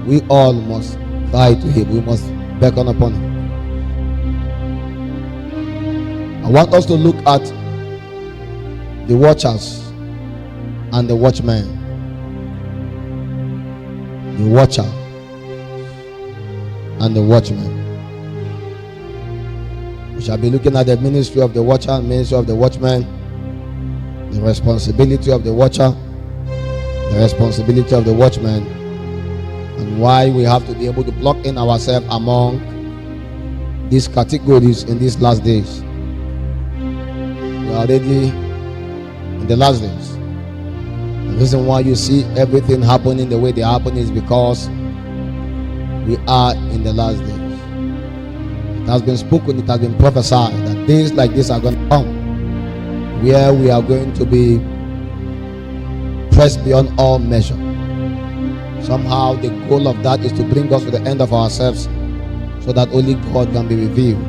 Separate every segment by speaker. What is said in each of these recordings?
Speaker 1: we all must cry to him. We must beckon upon him. I want us to look at the watchers and the watchmen. The watcher and the watchman. We shall be looking at the ministry of the watcher and ministry of the watchman, the responsibility of the watcher, the responsibility of the watchman, and why we have to be able to plug in ourselves among these categories in these last days. We are already in the last days. The reason why you see everything happening the way they happen is because we are in the last days. It has been spoken, it has been prophesied that days like this are going to come, where we are going to be pressed beyond all measure. Somehow the goal of that is to bring us to the end of ourselves, so that only God can be revealed.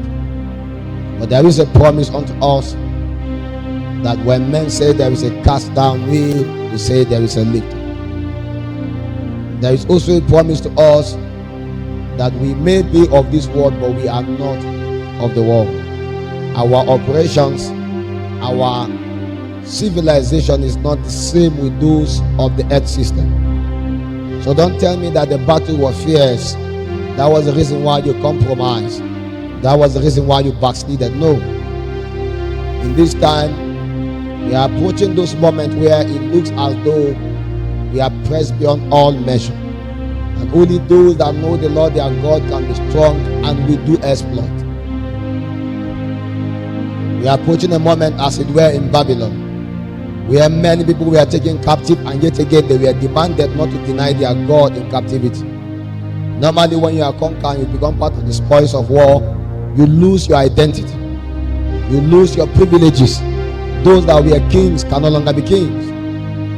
Speaker 1: But there is a promise unto us that when men say there is a cast down, we will say there is a lift. There is also a promise to us that we may be of this world, but we are not of the world. Our operations, our civilization is not the same with those of the earth system. So don't tell me that the battle was fierce. That was the reason why you compromised. That was the reason why you backslided. No. In this time, we are approaching those moments where it looks as though we are pressed beyond all measure. And only those that know the Lord their God can be strong and we do exploit. We are approaching a moment as it were in Babylon, where many people were taken captive, and yet again they were demanded not to deny their God in captivity. Normally when you are conquered, you become part of the spoils of war, you lose your identity. You lose your privileges. Those that were kings can no longer be kings.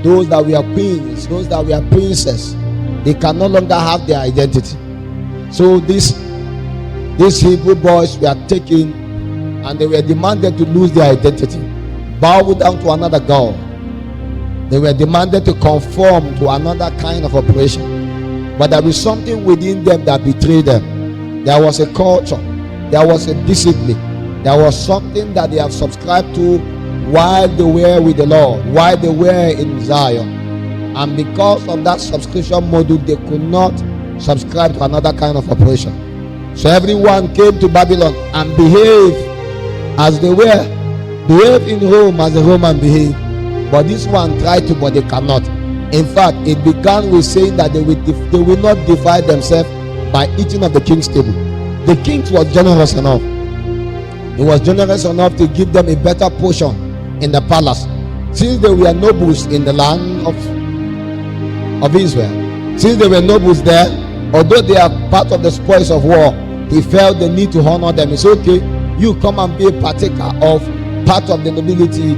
Speaker 1: Those that were queens, those that were princes, they can no longer have their identity. So these Hebrew boys were taken and they were demanded to lose their identity, bow down to another god. They were demanded to conform to another kind of operation. But there was something within them that betrayed them. There was a culture, there was a discipline, there was something that they have subscribed to while they were with the Lord, while they were in Zion. And because of that subscription model, they could not subscribe to another kind of operation. So everyone came to Babylon and behaved as they were. Behave in Rome as the Roman behaved. But this one tried to, but they cannot. In fact, it began with saying that they will not divide themselves by eating of the king's table. The king was generous enough. He was generous enough to give them a better portion in the palace. Since they were nobles in the land of Israel, since they were nobles there, although they are part of the spoils of war, he felt the need to honor them. He said, okay, you come and be a partaker of part of the nobility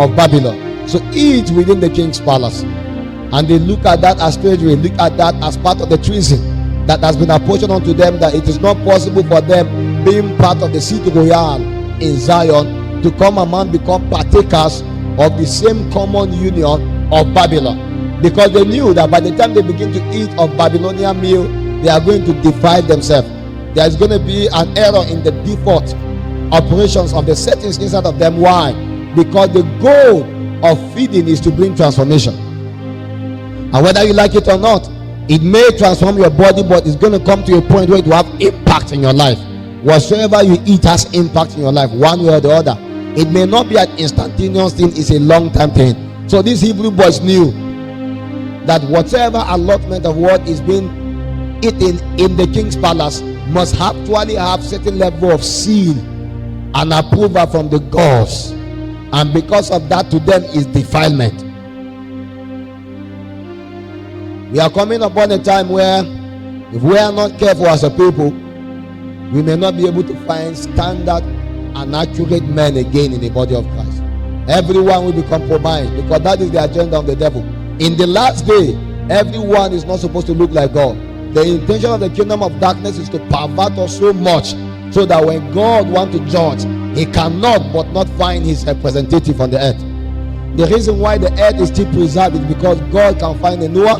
Speaker 1: of Babylon. So eat within the king's palace. And they look at that as treasury, look at that as part of the treason that has been apportioned unto them, that it is not possible for them, being part of the city royal in Zion, to come and become partakers of the same common union of Babylon. Because they knew that by the time they begin to eat of Babylonian meal, they are going to divide themselves. There is going to be an error in the default operations of the settings inside of them. Why? Because the goal of feeding is to bring transformation. And whether you like it or not, it may transform your body, but it's going to come to a point where it will have impact in your life. Whatsoever you eat has impact in your life, one way or the other. It may not be an instantaneous thing, it's a long-term thing. So these Hebrew boys knew that whatever allotment of what is being eaten in the king's palace must actually have certain level of seal and approval from the gods. And because of that, to them is defilement. We are coming upon a time where if we are not careful as a people, we may not be able to find standard and accurate men again in the body of Christ. Everyone will be compromised, because that is the agenda of the devil. In the last day, everyone is not supposed to look like God. The intention of the kingdom of darkness is to pervert us so much, so that when God wants to judge, he cannot but not find his representative on the earth. The reason why the earth is still preserved is because God can find a Noah,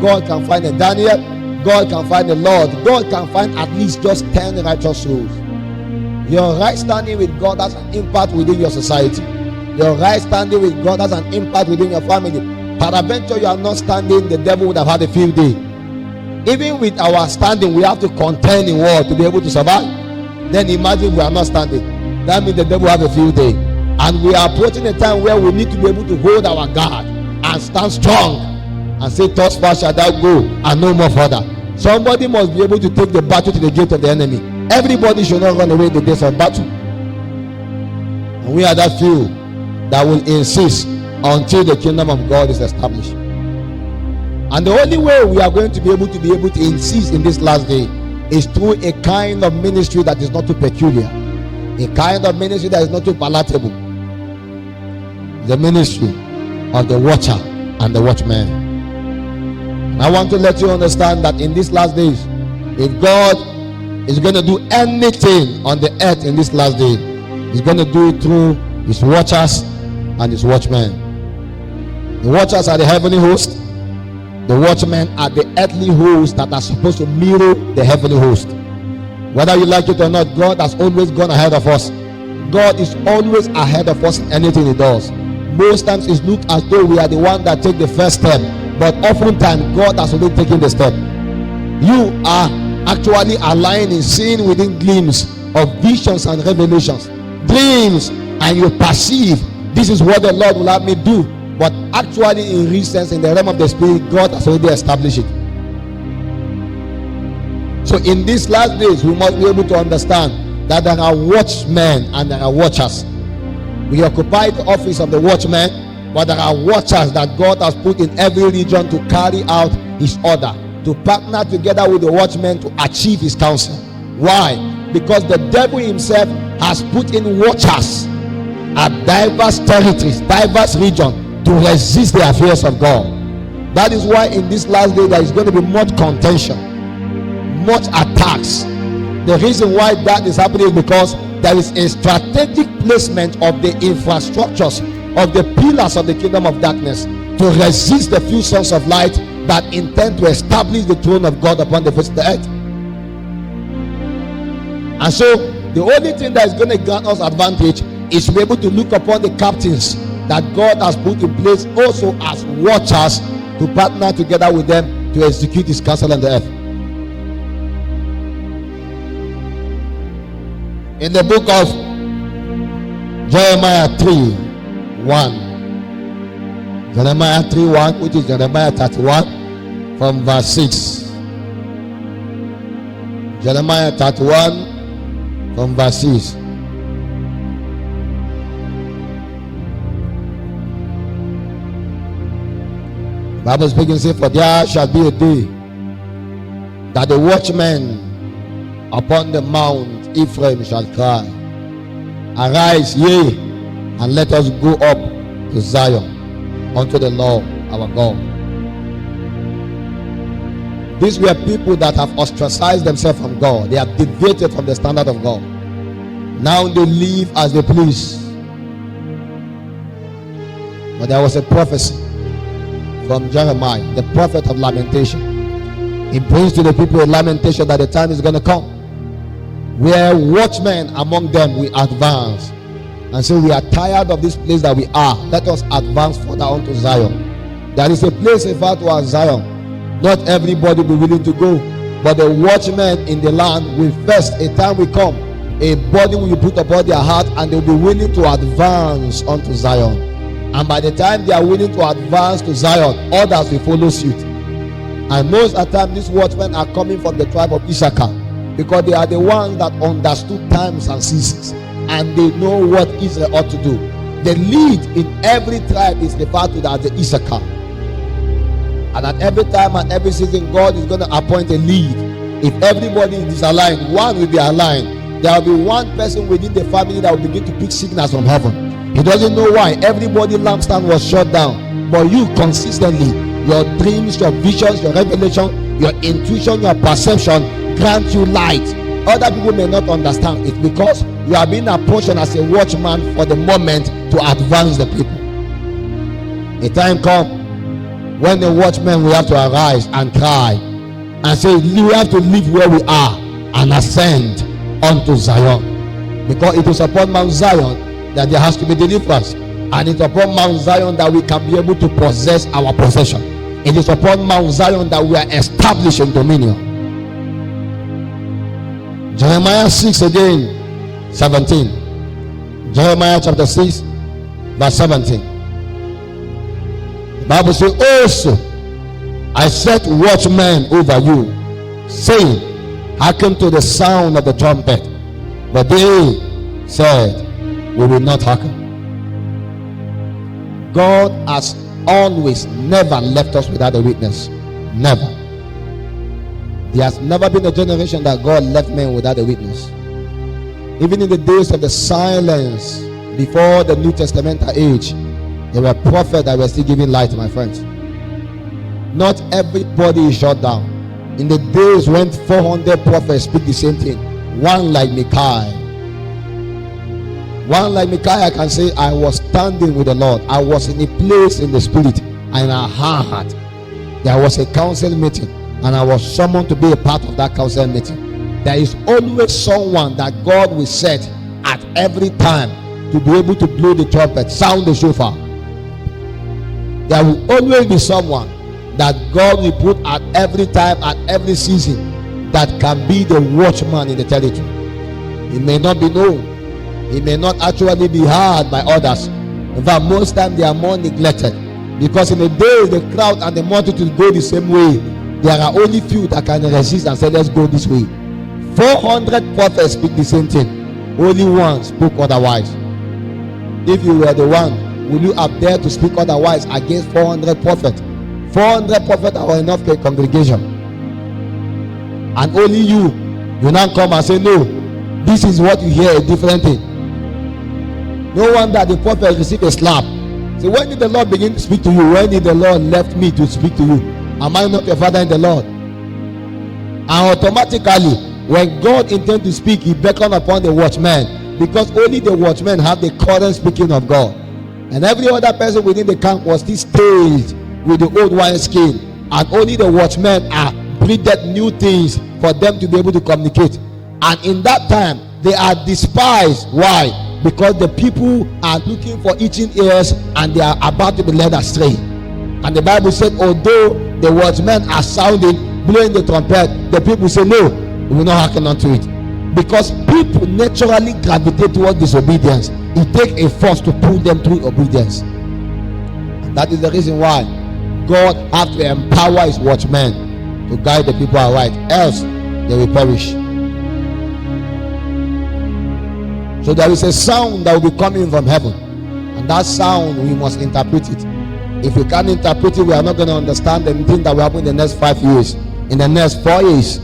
Speaker 1: God can find a Daniel, God can find the Lord, God can find at least just 10 righteous souls. Your right standing with God has an impact within your society. Your right standing with God has an impact within your family. Peradventure you are not standing, the devil would have had a field day. Even with our standing, we have to contend in war to be able to survive. Then imagine we are not standing. That means the devil have a field day. And we are approaching a time where we need to be able to hold our guard and stand strong and say, thus far shall thou go and no more further. Somebody must be able to take the battle to the gate of the enemy. Everybody should not run away in the days of battle. And we are that few that will insist until the kingdom of God is established. And the only way we are going to be able to insist in this last day is through a kind of ministry that is not too peculiar, a kind of ministry that is not too palatable. The ministry of the watcher and the watchman. And I want to let you understand that in these last days, if God is going to do anything on the earth in this last day, He's going to do it through His watchers and His watchmen. The watchers are the heavenly host. The watchmen are the earthly hosts that are supposed to mirror the heavenly host. Whether you like it or not, God has always gone ahead of us. God is always ahead of us in anything He does. Most times it looks as though we are the one that take the first step, but oftentimes God has already taken the step. You are actually aligned in seeing within glimpses of visions and revelations, dreams, and you perceive this is what the Lord will have me do. But actually, in real sense, in the realm of the spirit, God has already established it. So in these last days, we must be able to understand that there are watchmen and there are watchers. We occupy the office of the watchman, but there are watchers that God has put in every region to carry out His order, to partner together with the watchmen to achieve His counsel. Why? Because the devil himself has put in watchers at diverse territories, diverse regions, to resist the affairs of God. That is why in this last day there is going to be much contention, much attacks. The reason why that is happening is because there is a strategic placement of the infrastructures of the pillars of the kingdom of darkness to resist the few sons of light that intend to establish the throne of God upon the face of the earth. And so the only thing that is going to grant us advantage is to be able to look upon the captains that God has put in place also as watchers to partner together with them to execute His counsel on the earth. In the book of Jeremiah 3:1, Jeremiah 3:1, which is Jeremiah 31 from verse 6. Jeremiah 31 from verse 6. Bible speaking says, for there shall be a day that the watchmen upon the mount Ephraim shall cry, arise ye, and let us go up to Zion unto the Lord our God. These were people that have ostracized themselves from God. They have deviated from the standard of God. Now they live as they please. But there was a prophecy from Jeremiah, the prophet of lamentation. He brings to the people a lamentation that the time is going to come where watchmen among them will advance and say, we are tired of this place that we are, let us advance further onto Zion. There is a place far towards Zion. Not everybody will be willing to go, but the watchmen in the land will first, a time will come, a body will be put upon their heart and they will be willing to advance onto Zion. And by the time they are willing to advance to Zion, others will follow suit. And most of the time, these watchmen are coming from the tribe of Issachar, because they are the ones that understood times and seasons, and they know what Israel ought to do. The lead in every tribe is referred to as the Issachar. And at every time and every season, God is going to appoint a lead. If everybody is aligned, one will be aligned. There will be one person within the family that will begin to pick signals from heaven. He doesn't know why. Everybody's lampstand was shut down. But you consistently, your dreams, your visions, your revelation, your intuition, your perception grant you light. Other people may not understand. It's because you are being approached as a watchman for the moment to advance the people. A time comes when the watchmen will have to arise and cry, and say we have to live where we are and ascend unto Zion, because it is upon Mount Zion that there has to be deliverance, and it's upon Mount Zion that we can be able to possess our possession. It is upon Mount Zion that we are established in dominion. Jeremiah 6 again, 17. Jeremiah chapter 6 verse 17. The Bible says, also I set watchmen over you, saying, hearken to the sound of the trumpet. But they said, we will not hearken. God has always never left us without a witness. Never. There has never been a generation that God left men without a witness. Even in the days of the silence before the New Testamental age, there were prophets that were still giving light, my friends. Not everybody is shut down. In the days when 400 prophets speak the same thing, one like Micaiah can say, I was standing with the Lord. I was in a place in the spirit, and I heard there was a council meeting, and I was summoned to be a part of that council meeting. There is always someone that God will set at every time to be able to blow the trumpet, sound the shofar. There will always be someone that God will put at every time, at every season, that can be the watchman in the territory. He may not be known. He may not actually be heard by others. In fact, most times they are more neglected, because in the day the crowd and the multitude go the same way, there are only few that can resist and say, let's go this way. 400 prophets speak the same thing. Only one spoke otherwise. If you were the one, would you have dared to speak otherwise against 400 prophets? 400 prophets are enough for a congregation. And only you now come and say, no, this is what you hear, a different thing. No wonder the prophet received a slap. So when did the Lord begin to speak to you? When did the Lord left me to speak to you? Am I not your father in the Lord? And automatically, when God intends to speak, he beckoned upon the watchman, because only the watchmen have the current speaking of God. And every other person within the camp was still staged with the old wineskin, and only the watchmen are breathed new things for them to be able to communicate. And in that time, they are despised. Why? Because the people are looking for itching ears, and they are about to be led astray. And the Bible said, although the watchmen are sounding, blowing the trumpet, the people say, no, we will not hearken unto it. Because people naturally gravitate towards disobedience. It takes a force to pull them through obedience. And that is the reason why God has to empower his watchmen to guide the people aright, else they will perish. So there is a sound that will be coming from heaven, and that sound we must interpret it. If we can't interpret it, we are not going to understand anything that will happen in the next 5 years, in the next 4 years.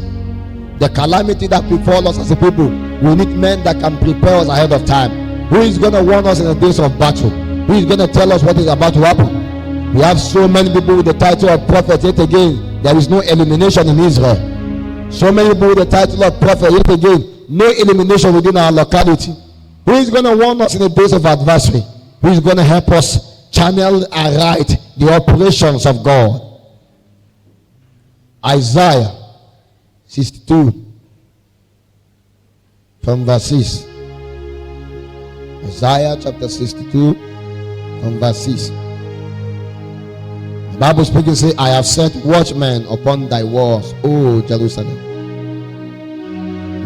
Speaker 1: The calamity that befall us as a people, we need men that can prepare us ahead of time. Who is going to warn us in the days of battle? Who is going to tell us what is about to happen? We have so many people with the title of prophet, yet again there is no elimination in Israel. So many people with the title of prophet, yet again no elimination within our locality. Who is going to warn us in the days of adversary? Who is going to help us channel aright the operations of God? Isaiah 62 from verse 6. Isaiah chapter 62 from verse 6. The Bible speaking says, I have set watchmen upon thy walls, O Jerusalem,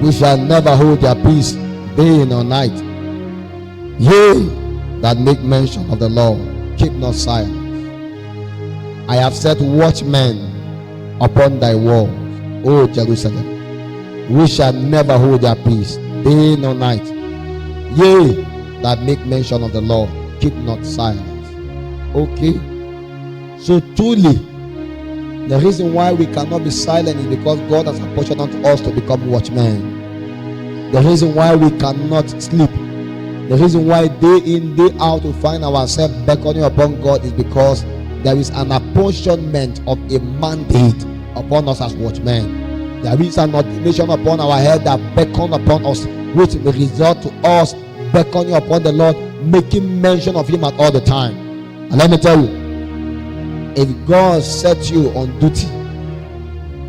Speaker 1: we shall never hold their peace day nor night. Ye that make mention of the Lord, keep not silence. I have set watchmen upon thy walls, O Jerusalem, we shall never hold their peace day nor night. Ye that make mention of the Lord, keep not silence. Okay, so truly the reason why we cannot be silent is because God has apportioned unto us to become watchmen. The reason why we cannot sleep, the reason why day in day out we find ourselves beckoning upon God, is because there is an apportionment of a mandate upon us as watchmen. There is an ordination upon our head that beckon upon us, which will result to us beckoning upon the Lord, making mention of him at all the time. And let me tell you, if God sets you on duty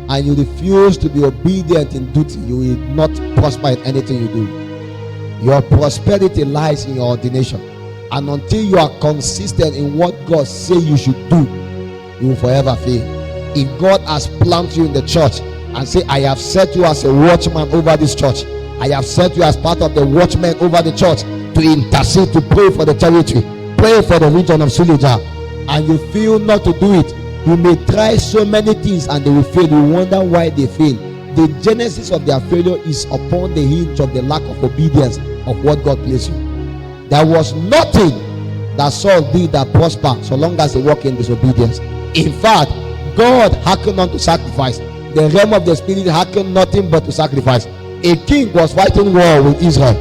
Speaker 1: and and you refuse to be obedient in duty, you will not prosper in anything you do. Your prosperity lies in your ordination, and until you are consistent in what God says you should do, you will forever fail. If God has planted you in the church and say, I have set you as a watchman over this church, I have set you as part of the watchmen over the church to intercede, to pray for the territory, pray for the region of Suleja, and you feel not to do it, you may try so many things and they will fail. You wonder why they fail. The genesis of their failure is upon the hinge of the lack of obedience of what God placed you. There was nothing that Saul did that prospered so long as they walk in disobedience. In fact, God hearkened unto sacrifice. The realm of the spirit hearkened nothing but to sacrifice. A king was fighting war with Israel,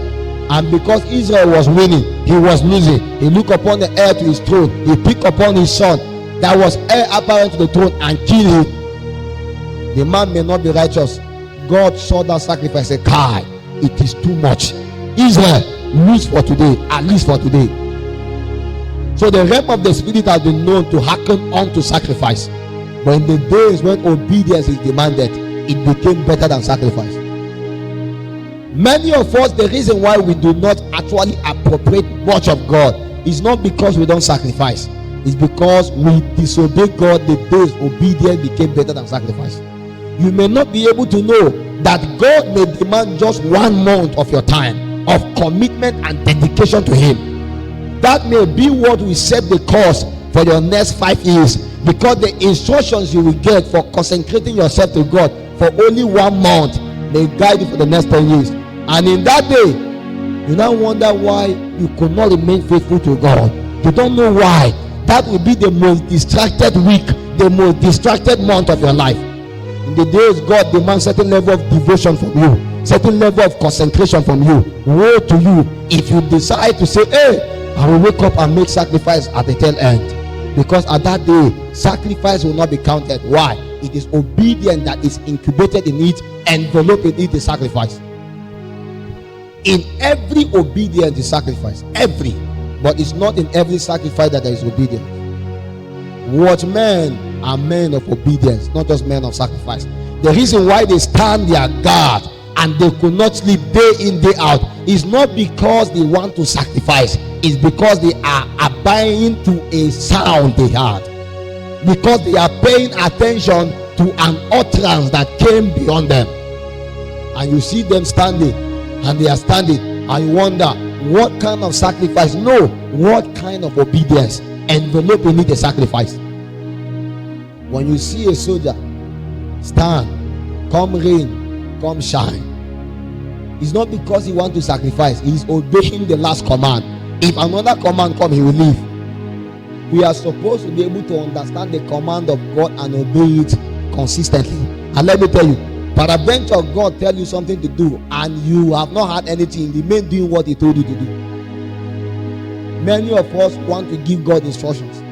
Speaker 1: and because Israel was winning, he was losing. He looked upon the heir to his throne. He picked upon his son that was heir apparent to the throne and killed him. The man may not be righteous. God saw that sacrifice and said, Kai, it is too much. Israel, lose for today, at least for today. So the realm of the spirit has been known to hearken unto sacrifice. But in the days when obedience is demanded, it became better than sacrifice. Many of us, the reason why we do not actually appropriate much of God is not because we don't sacrifice. It's because we disobey God. The days obedience became better than sacrifice. You may not be able to know that God may demand just 1 month of your time of commitment and dedication to Him. That may be what will set the course for your next 5 years, because the instructions you will get for consecrating yourself to God for only 1 month may guide you for the next 10 years. And in that day, you now wonder why you could not remain faithful to God. You don't know why. That will be the most distracted week, the most distracted month of your life. In the days God demands certain level of devotion from you, certain level of concentration from you. Woe to you if you decide to say, hey, I will wake up and make sacrifice at the tail end. Because at that day, sacrifice will not be counted. Why? It is obedience that is incubated in it, enveloped in it, the sacrifice. In every obedience is sacrifice. Every. But it's not in every sacrifice that there is obedience. Watchmen are men of obedience, not just men of sacrifice. The reason why they stand their guard and they could not sleep day in, day out is not because they want to sacrifice. It's because they are abiding to a sound they had. Because they are paying attention to an utterance that came beyond them. And you see them standing, and they are standing, and you wonder, what kind of sacrifice? No, what kind of obedience? Envelope in it a sacrifice. When you see a soldier stand, come rain, come shine, it's not because he wants to sacrifice. He is obeying the last command. If another command comes, he will leave. We are supposed to be able to understand the command of God and obey it consistently. And let me tell you, peradventure God tell you something to do and you have not had anything, remain doing what He told you to do. Many of us want to give God instructions.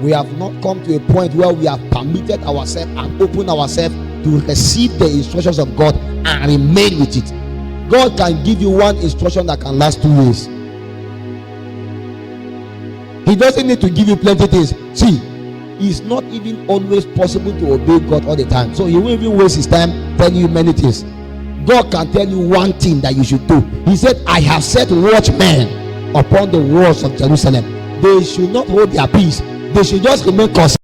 Speaker 1: We have not come to a point where we have permitted ourselves and opened ourselves to receive the instructions of God and remain with it. God can give you one instruction that can last 2 years. He doesn't need to give you plenty things. See, it's not even always possible to obey God all the time. So He won't even waste His time telling you many things. God can tell you one thing that you should do. He said, I have set watchmen upon the walls of Jerusalem. They should not hold their peace. They should just remain constant.